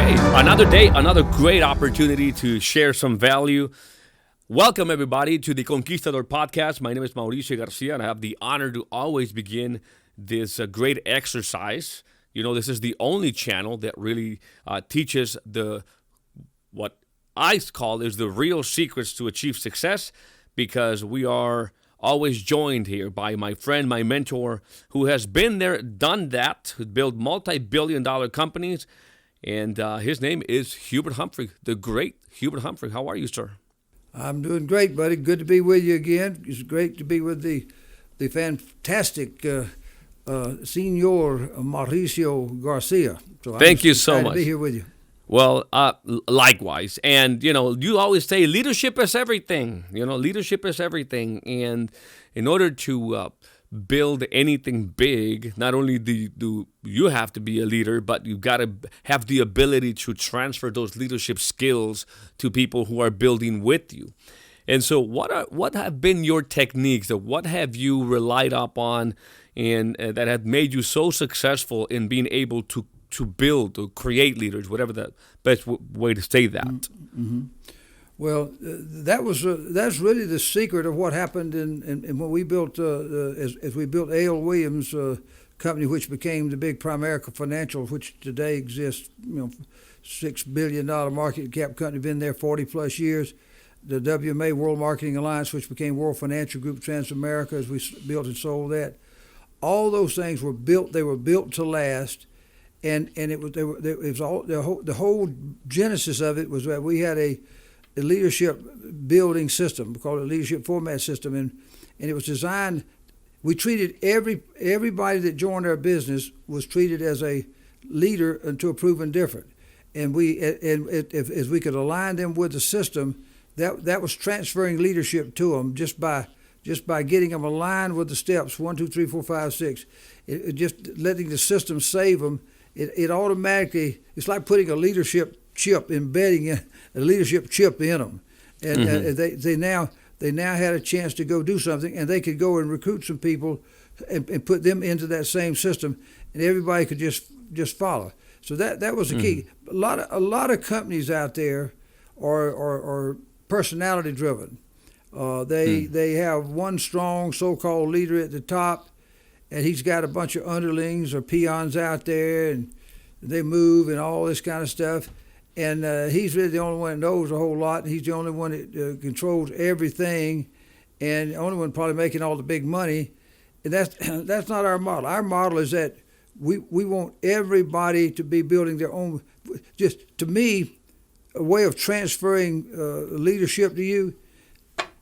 Okay, another day, another great opportunity to share some value. Welcome, everybody, to the Conquistador Podcast. My name is Mauricio Garcia, and I have the honor to always begin this great exercise. You know, this is the only channel that really teaches what I call is the real secrets to achieve success, because we are always joined here by my friend, my mentor, who has been there, done that, who built multi-billion-dollar companies. And his name is Hubert Humphrey, the great Hubert Humphrey. How are you, sir? I'm doing great, buddy. Good to be with you again. It's great to be with the fantastic Senor Mauricio Garcia. So Thank you so much. To be here with you. Well, likewise. And, you know, you always say leadership is everything. You know, leadership is everything. And in order to build anything big, not only do you have to be a leader, but you've got to have the ability to transfer those leadership skills to people who are building with you. And so what have been your techniques? What have you relied upon and that have made you so successful in being able to build, to create leaders, whatever the best way to say that? Mm-hmm. Well, that's really the secret of what happened in when we built as we built A.L. Williams company, which became the big Primerica Financial, which today exists, $6 billion market cap company, been there 40 plus years. The WMA World Marketing Alliance, which became World Financial Group Transamerica, as we built and sold that. All those things were built. They were built to last, and it was all the whole genesis of it was that we had a leadership building system, we call it a leadership format system, and it was designed. We treated everybody that joined our business was treated as a leader until proven different, and if we could align them with the system, that was transferring leadership to them just by getting them aligned with the steps 1, 2, 3, 4, 5, 6. It just letting the system save them. It automatically, it's like putting a leadership chip, embedding a leadership chip in them, and they now had a chance to go do something, and they could go and recruit some people and put them into that same system, and everybody could just follow. So that was the key. A lot of companies out there are personality driven. They have one strong so-called leader at the top, and he's got a bunch of underlings or peons out there, and they move and all this kind of stuff. And he's really the only one that knows a whole lot. He's the only one that controls everything, and the only one probably making all the big money. And that's not our model. Our model is that we want everybody to be building their own. Just to me, a way of transferring leadership to you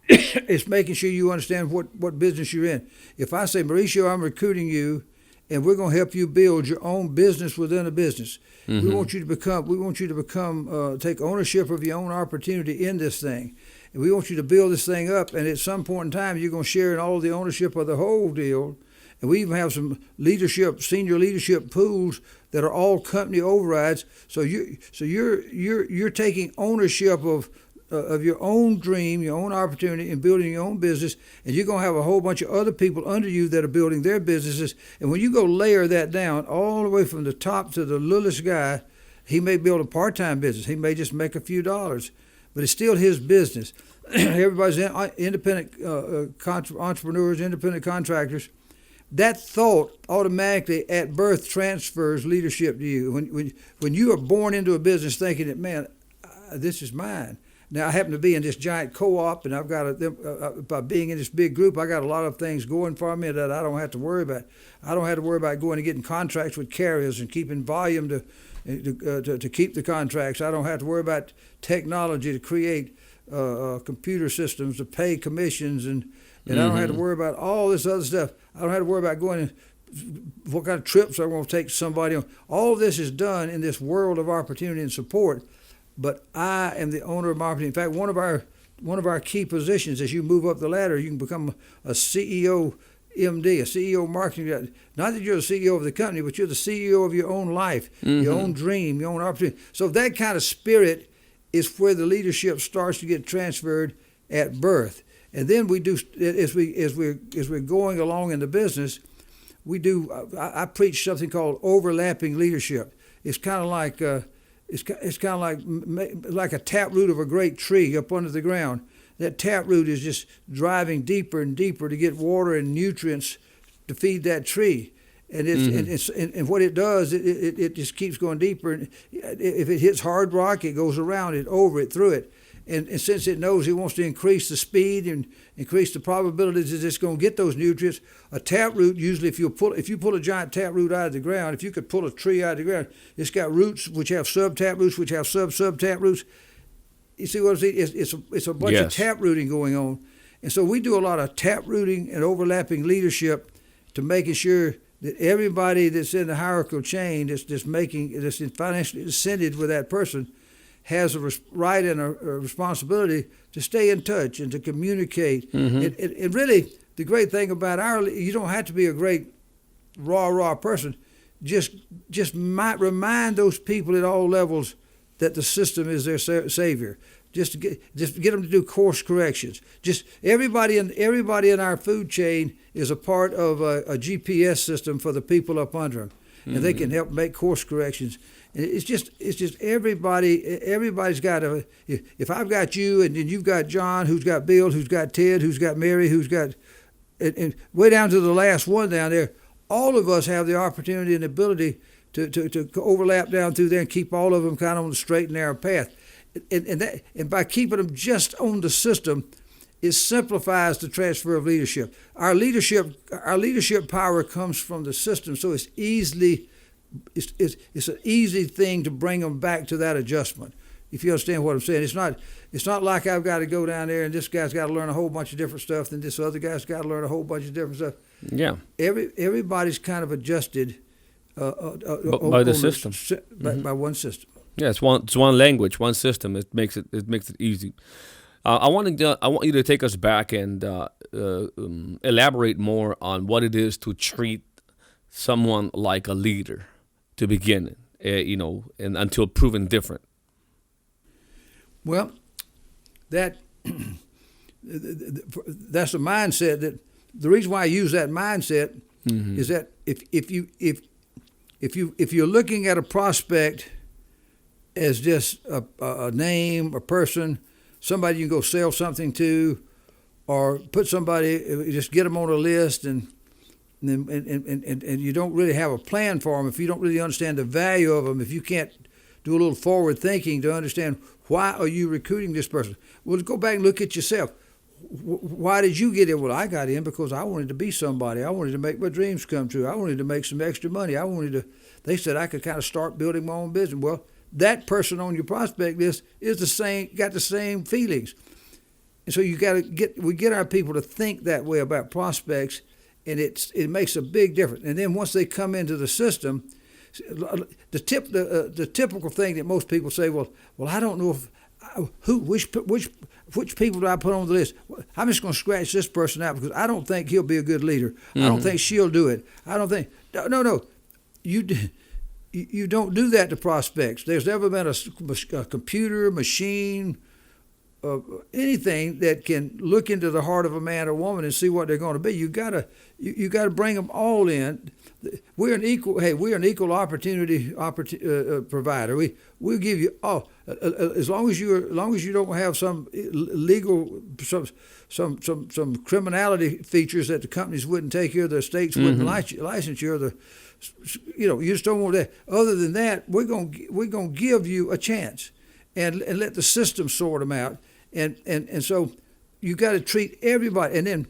is making sure you understand what business you're in. If I say, Mauricio, I'm recruiting you, and we're going to help you build your own business within a business. Mm-hmm. We want you to become, take ownership of your own opportunity in this thing. And we want you to build this thing up, and at some point in time, you're going to share in all the ownership of the whole deal. And we even have some senior leadership pools that are all company overrides. So you're taking ownership of your own dream, your own opportunity, and building your own business, and you're going to have a whole bunch of other people under you that are building their businesses. And when you go layer that down all the way from the top to the littlest guy, he may build a part-time business. He may just make a few dollars, but it's still his business. Everybody's independent entrepreneurs, independent contractors. That thought automatically at birth transfers leadership to you. When you are born into a business thinking that, man, this is mine. Now, I happen to be in this giant co-op, and I've got by being in this big group, I got a lot of things going for me that I don't have to worry about. I don't have to worry about going and getting contracts with carriers and keeping volume to keep the contracts. I don't have to worry about technology to create computer systems to pay commissions, and I don't have to worry about all this other stuff. I don't have to worry about going and what kind of trips I want to take somebody on. All of this is done in this world of opportunity and support. But I am the owner of my opportunity. In fact, one of our key positions as you move up the ladder, you can become a CEO MD, a CEO marketing. Not that you're the CEO of the company, but you're the CEO of your own life, your own dream, your own opportunity. So that kind of spirit is where the leadership starts to get transferred at birth. And then we do, as we're going along in the business, I preach something called overlapping leadership. It's kind of like it's kind of like a taproot of a great tree up under the ground. That taproot is just driving deeper and deeper to get water and nutrients to feed that tree. And and what it does, it just keeps going deeper. And if it hits hard rock, it goes around it, over it, through it. And since it knows it wants to increase the speed and increase the probabilities that it's going to get those nutrients, a taproot usually, if you pull a giant taproot out of the ground, if you could pull a tree out of the ground, it's got roots which have sub-taproots, which have sub-taproots. You see what I'm saying? It's a bunch of taprooting going on. And so we do a lot of taprooting and overlapping leadership to making sure that everybody that's in the hierarchical chain that's financially incented with that person has a right and a responsibility to stay in touch and to communicate. And really, the great thing about you don't have to be a great raw person. Just remind those people at all levels that the system is their savior. Just get them to do course corrections. Just everybody in our food chain is a part of a GPS system for the people up under them, and they can help make course corrections. And it's just everybody's got a. If I've got you, and then you've got John, who's got Bill, who's got Ted, who's got Mary, who's got, and way down to the last one down there, all of us have the opportunity and ability to overlap down through there and keep all of them kind of on the straight and narrow path. And by keeping them just on the system, it simplifies the transfer of leadership. Our leadership power comes from the system, so it's an easy thing to bring them back to that adjustment. If you understand what I'm saying, it's not like I've got to go down there and this guy's got to learn a whole bunch of different stuff, and this other guy's got to learn a whole bunch of different stuff. Yeah. Everybody's kind of adjusted by the system, by one system. Yeah, it's one language, one system. It makes it easy. I want you to take us back and elaborate more on what it is to treat someone like a leader to begin, and until proven different. Well, that's a mindset that the reason why I use that mindset is that if you're looking at a prospect as just a name, a person, somebody you can go sell something to, or put somebody, just get them on a list, and you don't really have a plan for them, if you don't really understand the value of them, if you can't do a little forward thinking to understand why are you recruiting this person. Well, go back and look at yourself. Why did you get in? Well, I got in because I wanted to be somebody. I wanted to make my dreams come true. I wanted to make some extra money. They said I could kind of start building my own business. Well, that person on your prospect list got the same feelings. And so we get our people to think that way about prospects, and it makes a big difference. And then once they come into the system, the typical thing that most people say, well, I don't know which people do I put on the list? I'm just going to scratch this person out because I don't think he'll be a good leader. I don't think she'll do it. I don't think. No. You don't do that to prospects. There's never been a computer, machine, anything that can look into the heart of a man or woman and see what they're going to be. You gotta bring them all in. We're an equal opportunity provider. We'll give you all as long as you don't have some legal some criminality features that the companies wouldn't take you, or the states wouldn't license you, or you just don't want that. Other than that, we're gonna give you a chance and let the system sort them out. And so you got to treat everybody. And then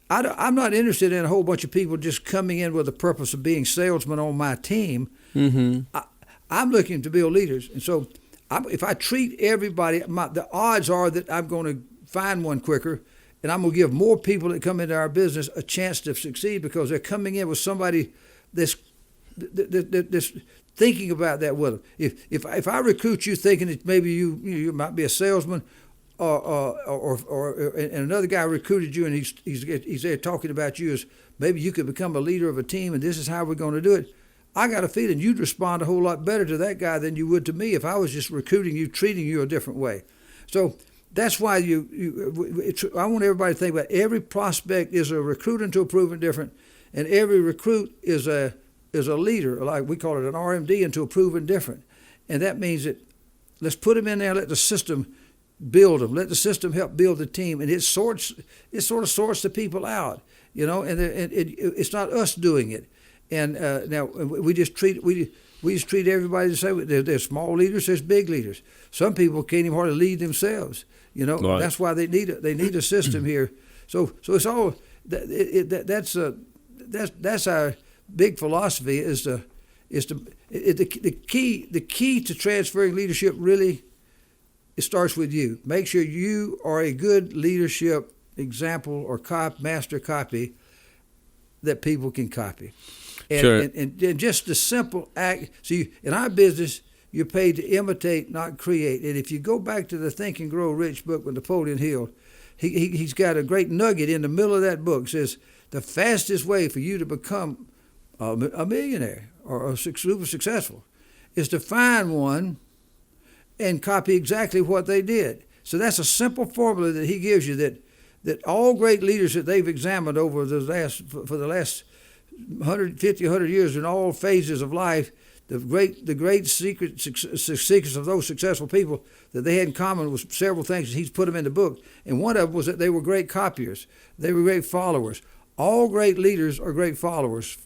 I'm not interested in a whole bunch of people just coming in with the purpose of being salesmen on my team. I'm looking to build leaders. And so if I treat everybody, the odds are that I'm going to find one quicker, and I'm going to give more people that come into our business a chance to succeed because they're coming in with somebody that's thinking about that with them. If I recruit you thinking that maybe you might be a salesman, or and another guy recruited you and he's there talking about you as maybe you could become a leader of a team and this is how we're going to do it, I got a feeling you'd respond a whole lot better to that guy than you would to me if I was just recruiting you, treating you a different way. So that's why I want everybody to think about every prospect is a recruit until proven different, and every recruit is a leader, like we call it an RMD until proven different. And that means that let's put them in there, let the system build them, let the system help build the team, and it sort of sorts the people out, and it's not us doing it. And now we just treat everybody the same. There's small leaders, there's big leaders. Some people can't even hardly lead themselves. Right. That's why they need a system here. So it's all that's our big philosophy the key to transferring leadership really. It starts with you. Make sure you are a good leadership example or master copy that people can copy. And, sure. and just the simple act. See, in our business, you're paid to imitate, not create. And if you go back to the Think and Grow Rich book with Napoleon Hill, he's got a great nugget in the middle of that book. It says, the fastest way for you to become a millionaire or super successful is to find one and copy exactly what they did. So that's a simple formula that he gives you that all great leaders that they've examined over the last 150, 100 years in all phases of life, the great secrets of those successful people that they had in common was several things. He's put them in the book. And one of them was that they were great copiers. They were great followers. All great leaders are great followers.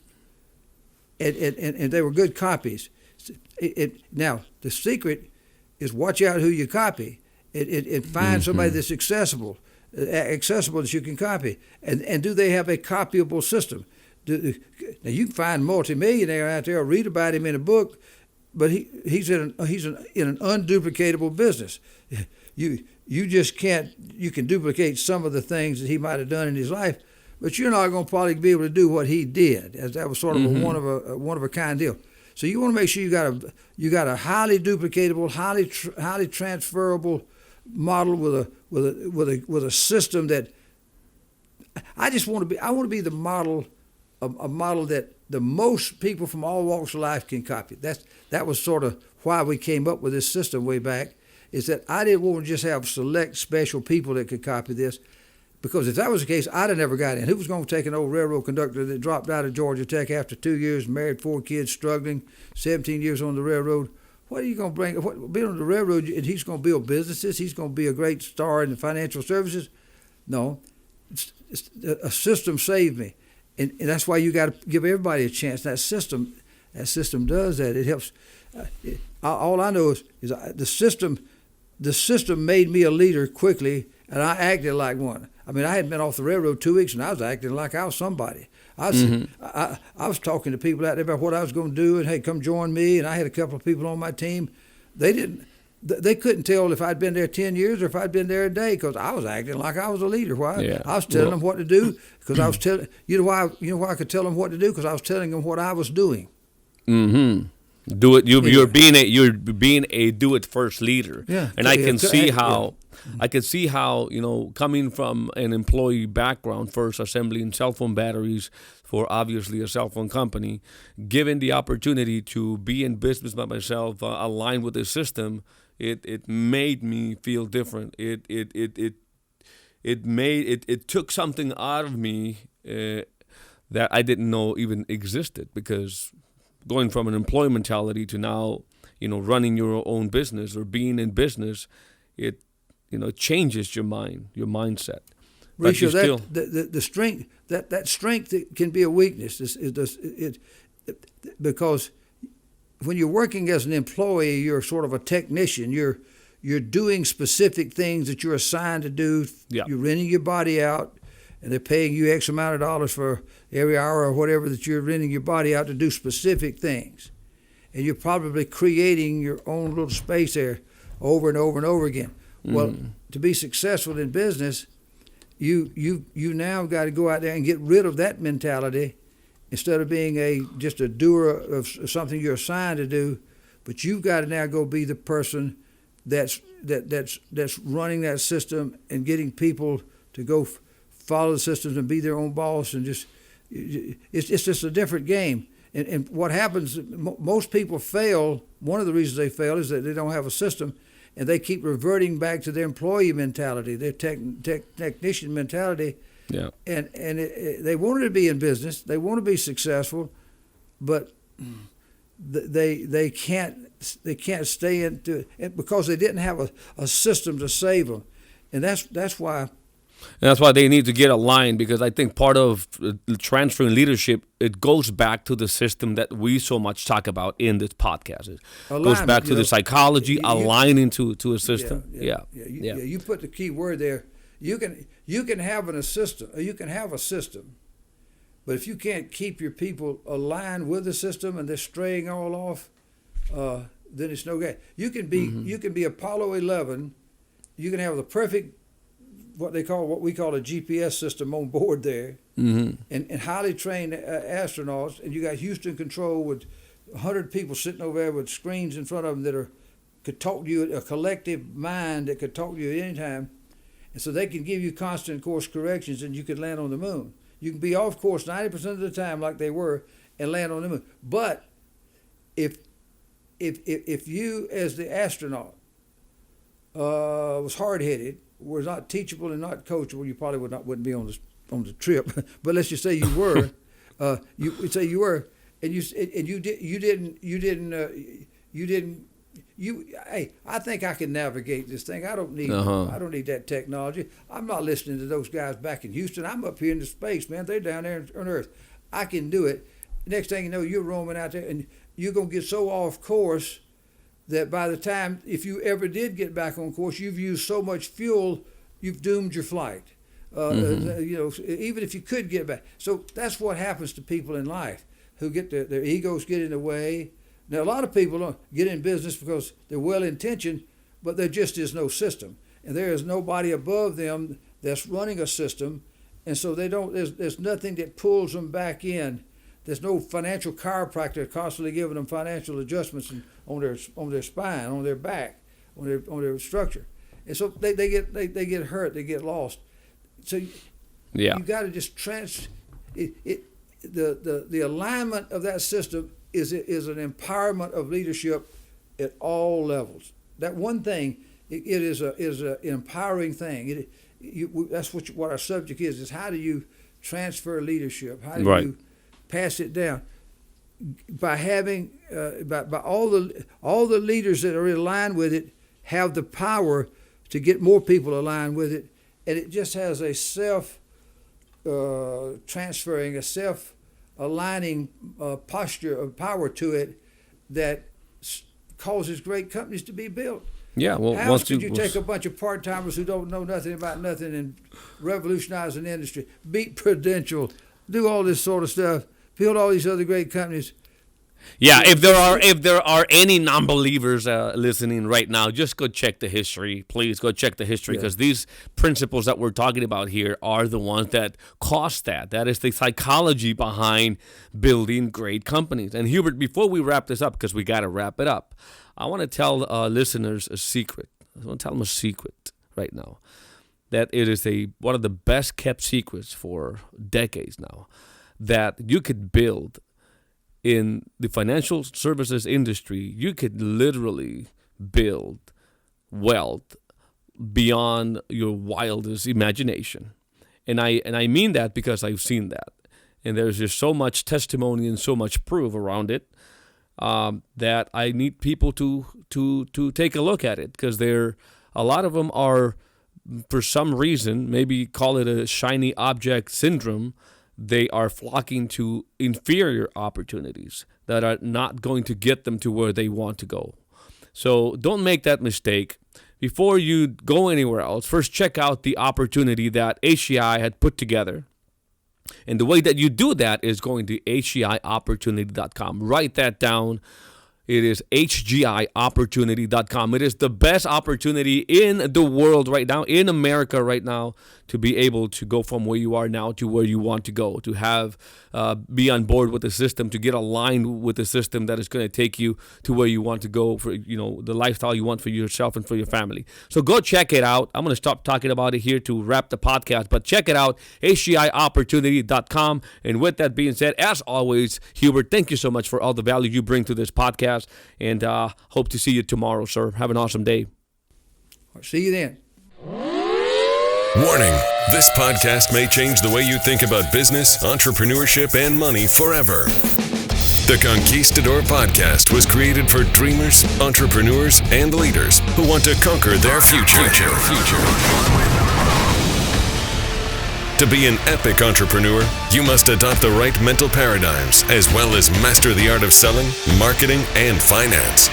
And they were good copies. Now, the secret is watch out who you copy. And find somebody that's accessible that you can copy. And do they have a copyable system? Now you can find multimillionaire out there, or read about him in a book, but he's in an unduplicatable business. You just can't. You can duplicate some of the things that he might have done in his life, but you're not going to probably be able to do what he did. As that was sort of a one of a kind deal. So you want to make sure you got a highly duplicatable, highly transferable model with a system that I want to be the model, a model that the most people from all walks of life can copy. That was sort of why we came up with this system way back. Is that I didn't want to just have select special people that could copy this. Because if that was the case, I'd have never got in. Who was going to take an old railroad conductor that dropped out of Georgia Tech after 2 years, married 4 kids, struggling, 17 years on the railroad? What are you going to bring? Being on the railroad, and he's going to build businesses? He's going to be a great star in the financial services? No. A system saved me. And that's why you got to give everybody a chance. That system does that. It helps. All I know is the system made me a leader quickly, and I acted like one. I mean, I hadn't been off the railroad 2 weeks, and I was acting like I was somebody. I was talking to people out there about what I was going to do, and hey, come join me. And I had a couple of people on my team. They couldn't tell if I'd been there 10 years or if I'd been there a day, because I was acting like I was a leader. Why? Yeah. I was telling them what to do, because I was telling. You know why I could tell them what to do? Because I was telling them what I was doing. Mm-hmm. Do it. You're being a do it first leader. Yeah. And I can see how. I can see how, coming from an employee background, first assembling cell phone batteries for obviously a cell phone company, given the opportunity to be in business by myself, aligned with the system, it made me feel different. It took something out of me that I didn't know even existed, because going from an employee mentality to now, running your own business or being in business, it changes your mindset. Mauricio, the strength that strength can be a weakness. Because when you're working as an employee, you're sort of a technician. You're doing specific things that you're assigned to do. Yeah. You're renting your body out, and they're paying you X amount of dollars for every hour or whatever that you're renting your body out to do specific things. And you're probably creating your own little space there over and over and over again. Well, to be successful in business, you now got to go out there and get rid of that mentality, instead of being just a doer of something you're assigned to do. But you've got to now go be the person that's running that system and getting people to go follow the systems and be their own boss, and it's just a different game. And what happens? Most people fail. One of the reasons they fail is that they don't have a system. And they keep reverting back to their employee mentality, their technician mentality. Yeah. And they wanted to be in business, they want to be successful, but they can't stay into it because they didn't have a system to save them, and that's why. And that's why they need to get aligned, because I think part of transferring leadership, it goes back to the system that we so much talk about in this podcast. It goes back to the psychology, aligning to a system. Yeah. You put the key word there. You can have a system, but if you can't keep your people aligned with the system and they're straying all off, then it's no good. You can be Apollo 11. You can have the perfect what we call a GPS system on board there, and highly trained astronauts, and you got Houston control with 100 people sitting over there with screens in front of them that could talk to you, a collective mind that could talk to you at any time, and so they can give you constant course corrections, and you could land on the moon. You can be off course 90% of the time, like they were, and land on the moon. But if you, as the astronaut, was hard-headed, was not teachable and not coachable, you probably wouldn't be on the trip. But let's just say you were, and hey, I think I can navigate this thing. I don't need that technology. I'm not listening to those guys back in Houston. I'm up here in the space, man. They're down there on Earth. I can do it. Next thing you know, you're roaming out there, and you're gonna get so off course that by the time, if you ever did get back on course, you've used so much fuel, you've doomed your flight. Even if you could get back. So that's what happens to people in life who get their egos get in the way. Now, a lot of people don't get in business because they're well-intentioned, but there just is no system. And there is nobody above them that's running a system. And so there's nothing that pulls them back in. There's no financial chiropractor constantly giving them financial adjustments on their spine, on their back, on their structure, and so they get hurt, they get lost. So you got to just the alignment of that system is an empowerment of leadership at all levels. That one thing, it is an empowering thing. That's what our subject is how do you transfer leadership? How do you pass it down? By having by all the leaders that are in line with it have the power to get more people aligned with it, and it just has a self-transferring, a self-aligning posture of power to it that causes great companies to be built. Yeah, well, how else could you take a bunch of part-timers who don't know nothing about nothing and revolutionize an industry, beat Prudential, do all this sort of stuff, build all these other great companies? Yeah, if there are any non-believers listening right now, just go check the history. Please go check the history, because these principles that we're talking about here are the ones that cost that. That is the psychology behind building great companies. And Hubert, before we wrap this up, because we got to wrap it up, I want to tell listeners a secret. I want to tell them a secret right now, that it is one of the best kept secrets for decades now, that you could build in the financial services industry. You could literally build wealth beyond your wildest imagination. And I mean that because I've seen that. And there's just so much testimony and so much proof around it that I need people to take a look at it, because a lot of them are, for some reason, maybe call it a shiny object syndrome, they are flocking to inferior opportunities that are not going to get them to where they want to go. So don't make that mistake. Before you go anywhere else, first check out the opportunity that HGI had put together. And the way that you do that is going to hgiopportunity.com. Write that down. It is hgiopportunity.com. It is the best opportunity in the world right now, in America right now, to be able to go from where you are now to where you want to go, to have be on board with the system, to get aligned with the system that is going to take you to where you want to go for, the lifestyle you want for yourself and for your family. So go check it out. I'm going to stop talking about it here to wrap the podcast, but check it out, hgiopportunity.com. And with that being said, as always, Hubert, thank you so much for all the value you bring to this podcast, and hope to see you tomorrow, sir. Have an awesome day. See you then. Warning, this podcast may change the way you think about business, entrepreneurship, and money forever. The Conquistador Podcast was created for dreamers, entrepreneurs, and leaders who want to conquer their future. To be an epic entrepreneur, you must adopt the right mental paradigms as well as master the art of selling, marketing, and finance.